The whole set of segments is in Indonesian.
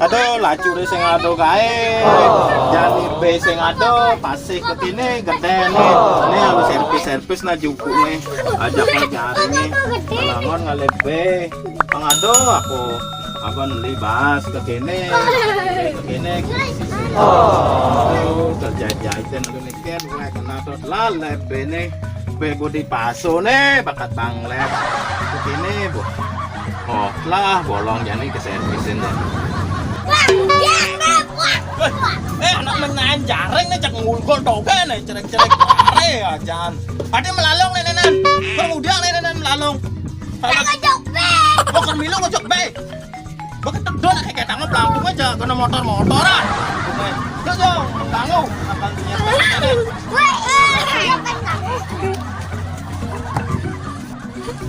Aduh, lacur sing ado kae. Jani be sing ado pasih ke kene gede nih. Ini harus servis-servis na juku nih. Ajak lah jari nih. Langon ngalep be. Pangado aku libas ke kene. Ke kene. Oh, kerja-jahitan aku nih kan mulai kena tuh lalep be nih. Be go di paso nih bakat banglep. Ke kene, Bu. Oh, lah bolong jani ke servisin deh. Anak menyain jaring nih cak ngulgol toge nih cerek-cerek kare ajan. Ade melalong nih nenan. Kemudian nih nenan melalong. Ngojok be. Mau kermilu ngojok be. Begitu don kayak tangan pelampung aja kena motor-motoran. Yo yo, tanggung abang punya.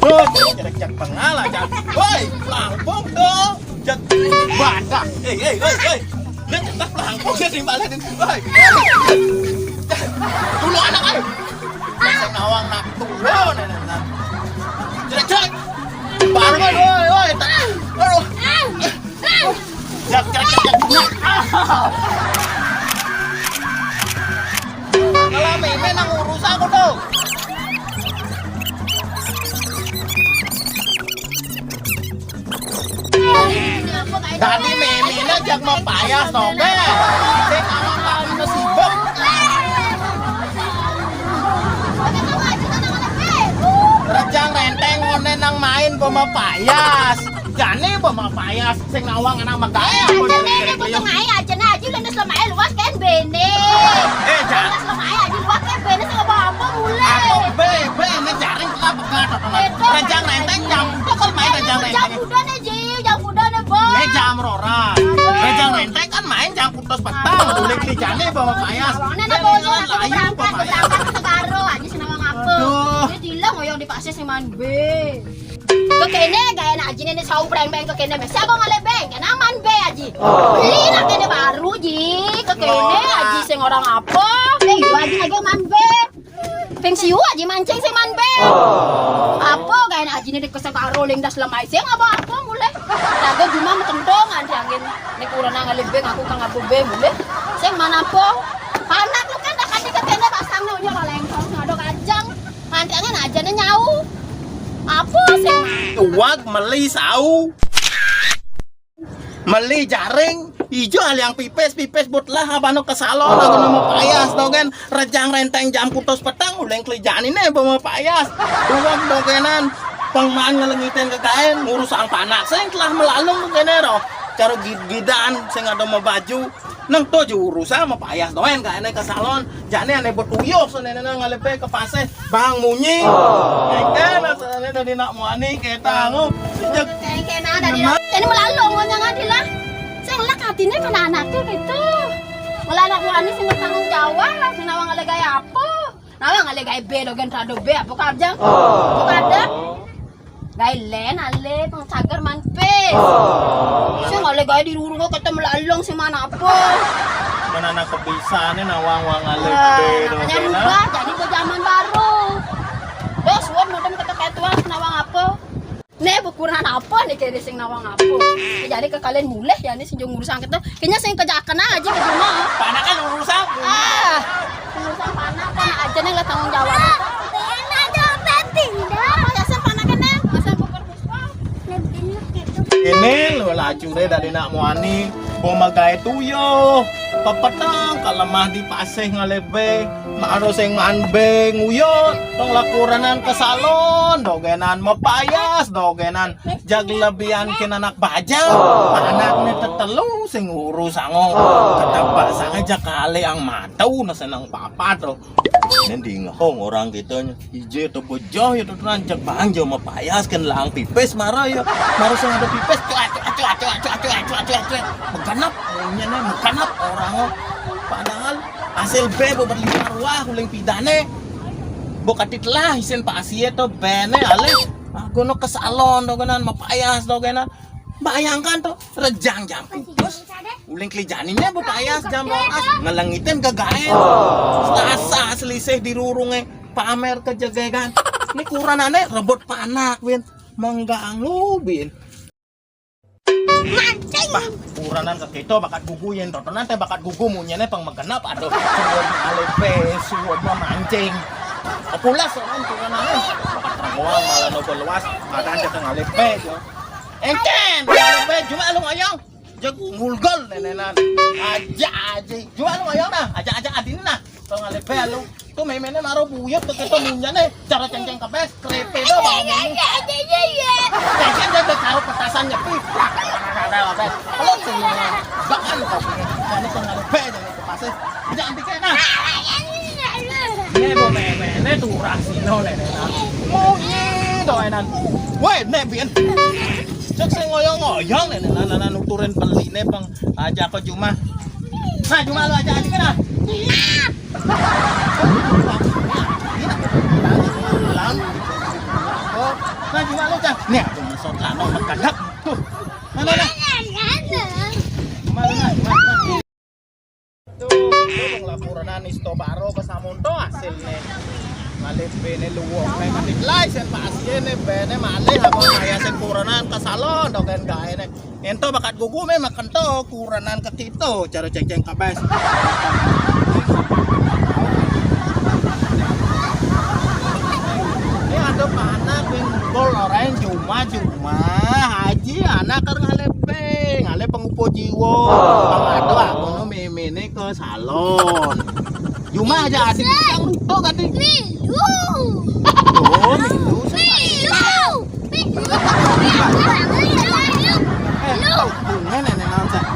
Tuh, cerek-cerek pengalah ajan. Woi, pelampung dong. Jat badak. Hey. Dia cetak pelangkung dia dimbalain. Woi. Dulu anak ay. Saya nawang nak tulo nenek. Cerek. Bangun woi. Aduh. Jak. Kalau meme nang urus aku tuh. Tadi meme jak mau payah tobe. Sing awak na sibuk. Rejang renteng ngone nang main boma payas. Jane boma payas sing nawang anak magaya. Jane potong aja na aja lan selamae luas kan bene. Jan. Selamae aja luas kan bene sing apa mulai. Aku be ne jaring lah begat. Rejang renteng jam kok main rejang renteng. Jam udah nih boy. Jam rora. Rejang renteng kan main jam putus petang. Udah jane bawa payas. Nena boyo aku berangkat ke Karo aja senawang apa. Dia bilang ngoyong di pasir sing man be. Ke kene gaya na aja nih sau breng-breng ke kene. Siapa ngalebeng? Kena man be aja. Beli nak kene baru ji. Ke kene aja sing orang apa? Beli aja lagi man be. Pensiu aja mancing sing man be. Apa gaya na aja nih ke Karo lingdas lemai sing apa mulai. Jaga cuma metendongan diangin. Nek urang ngalebeng aku kang abu be mulai. Sing mana apa? Panak lu kan akan diketene pasang nya ora lengkong ngado kajang. Mantangan aja nih nyau. Apa sih? Uwag meli sau. Meli jaring. Ijo aliang pipes buat lah abano ke salon aku nama payas dogen rejang renteng jam putus petang udah kelijani nih bawa payas. Uwag dogenan pangmaan ngelengitin ke kain ngurus ang panak sing telah melalung kene ro. Cara gidaan sing ada mau baju nang to juru sama payas doen ka ane ke salon jane ane betuyok so nene ngalepe ke pase bang munyi kan asane tadi nak muani kita ngo sejak kena dari ini melalung ngonyang adilah sing lek atine kan anakku gitu melanak muani sing tanggung jawab sing nawang ngalegay apa nawang ngalegay be dogen trado be apa kajang apa kada Gailen ale pang cagar manpes. Siya ngale gaya dirurong ko kata melalong si mana apa. Mana na kebisaannya nawang-wang alepe Kanya rubah jadi ko zaman baru. Dos won modem kata ketua nawang apa. Ne bukuran apa nih kaya sing nawang apa. Jadi ke kalian mulai ya nih sinjung urusan kita. Kayaknya sing kejakan aja ke rumah. Panak kan urusan. Urusan panak kan aja nih lah tanggung jawab. Ini lo lacure dari nak muani pemagai tuyo pepetang kalemah di paseh ngalebe maaro sing manbe nguyot tong lakuranan ke salon dogenan mepayas dogenan jag lebihan kin anak bajang anaknya tetelu sing urus ango ketebak aja kali ang matau na senang papa to nanti ngehong orang gitu nya hije to bojoh ya tuh ranjak banjo mepayas kan lang pipes marah ya marah sing ada pipes cuak meganap nya nih meganap orang padahal hasil be berlima ruah uling pidane bokatit lah isin pa asie to bene ale aku no ke salon dogenan mepayas dogenan bayangkan tuh rejang jam pipes uling kelijaninya mepayas jam roas ngelengitin kegaen sasa selisih dirurungnya pamer kejegegan ini kuranane rebut panak win mengganggu bin Mancing Bah, kuranan ka kito bakat guguyin totonan teh bakat gugu munyane pang maganap aduh suwod alepe suwod mancing. Pulas orang kuranan bakat terbuang malah nopo luas kadang teh alepe yo. Engken alepe cuma lu ayang jago ngulgol nenenan aja aja cuma lu ayang dah aja adin nah tong alepe lu tuh memene naro buyut ke kito munyane cara cengceng kabeh krepe do bang. Cengceng dia tahu petasan nyepi. Kalau semua bahkan kau punya jadi pengalepe jadi kepase tidak antiknya nah ini bo meme tuh rasino nenena mau do enan weh nebian cek saya ngoyong nenena nuturin peline pang aja ke Juma nah Juma lu aja nah nah Juma lu cah nih aku mesot lano makadap tuh mana laporan isto baro pasamonto hasilnya malih bene luwok may matiklay sen pasien bene malih habang kaya sen kuranan ka salon doken gae ne ento bakat gugume makento kuranan ka kito cara cengceng kabes ini ada anak yang gol orang Juma haji anak kan ngale pengupo jiwo pangado aku no memene ke salon Juma aja adik yang luto tadi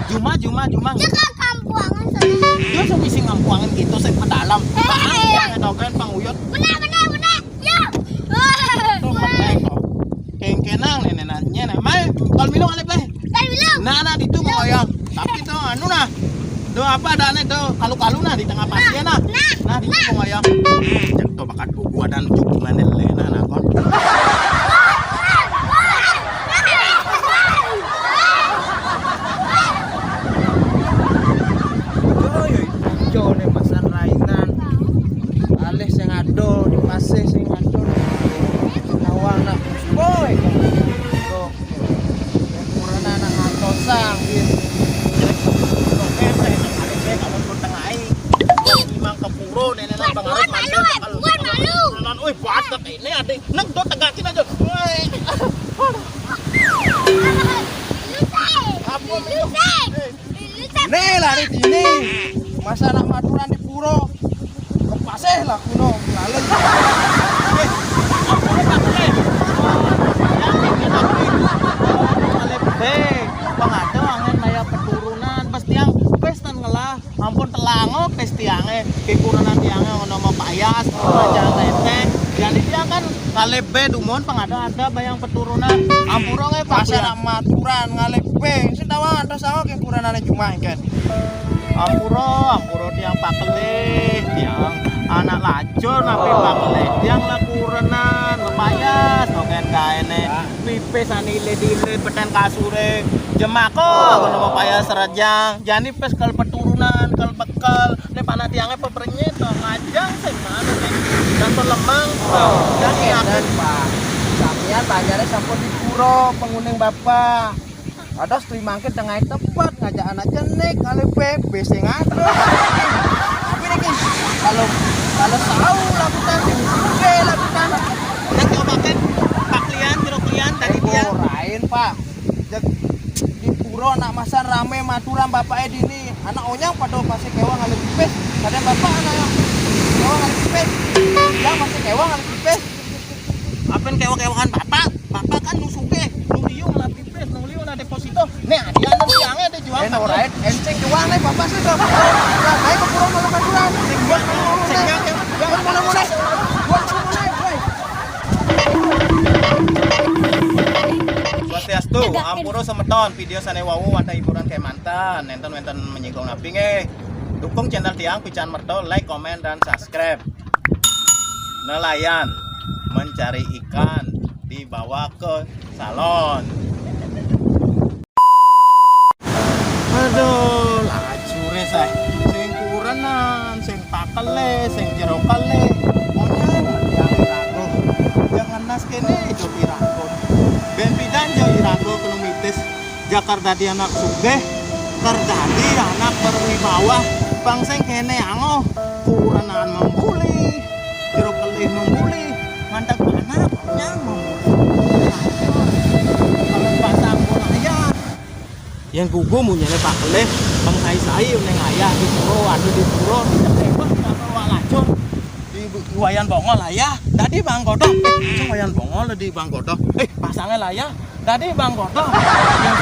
Juma dia sebisi ngampuangan gitu saya pedalam yang ngedoken panguyot benar kenang nenenanya namanya kalau minum alep nah itu mau ya tapi tuh anu nah do apa adanya tuh kalu nah di tengah pasien nah di itu mau ya jak tuh bakat buku ada hubungan lena nah kon jone pasan rainan alih sing ado di pasir sing ado nawang nak boy kok kurana anak ngantosang gitu kepuro nenek pengaruh malu oi batet ini adik neng do tegakin aja nih lari sini masa anak maturan di puro kepaseh lah kuno lalu pengado angin kaya peturunan pasti yang pestan ngelah ampun telango pestiange kekurangan tiange ono mau payas aja tete jadi dia kan kalebe dumon pengado ada bayang peturunan ampuro nge pasar maturan ngalebe sitawa ada sawo kekuranane cuma kan ampuro tiang pakele tiang anak lacur napi pakele tiang lakuranan lepayas oken kaene pipis anile dile peten kasure jemako ngono mapaya serajang jani pes kal peturunan kal bekal ne panah tiangnya pepernya to ngajang sing mana dan lemang dan dan Pak sampean banyare sampun di puro penguning Bapak ada stui mangke tengah tepat ngajak anak jenek kali bebe sing ado tapi niki kalau tahu lakukan sing lakukan udah cobakan paklian jeruklian tadi dia lain Pak di puro anak masan rame maturan bapak dini anak onyang pada masih kewang ngalih pipes kadang bapak anak kewang ngalih pipes dia masih kewang ngalih pipes apen kewang-kewangan bapak kan nusuke nuliung ngalih pipes nuliung na deposito nih dia anu tiangnya ada jual right enceng kewang nih bapak sih kok nah ke puro malu maturan sing buat mulai Swastiastu, ampuro semeton video sane wawu wanda hiburan kayak mantan nenten menyinggung napi dukung channel tiang pican merto like komen dan subscribe nelayan mencari ikan dibawa ke salon aduh lacure saya sing kuranan sing pakele sing jerokale pokoknya jangan nas kene itu pirakon ben pidan jo irago kuno mitis Jakarta di anak sugih, terjadi anak berwibawa, bangseng kene ango, kuranaan membuli, jeruk kelih membuli, ngandak anaknya membuli. Kalau pasang pun ayah, yang gugu munyane pak kelih, bang sai neng ayah di puro, di puro, di cekebek, kalau walacun, di wayan bongol ayah, tadi bang kodok, wayan bongol di bang kodok, pasangnya lah ya. Tadi bang kodok yang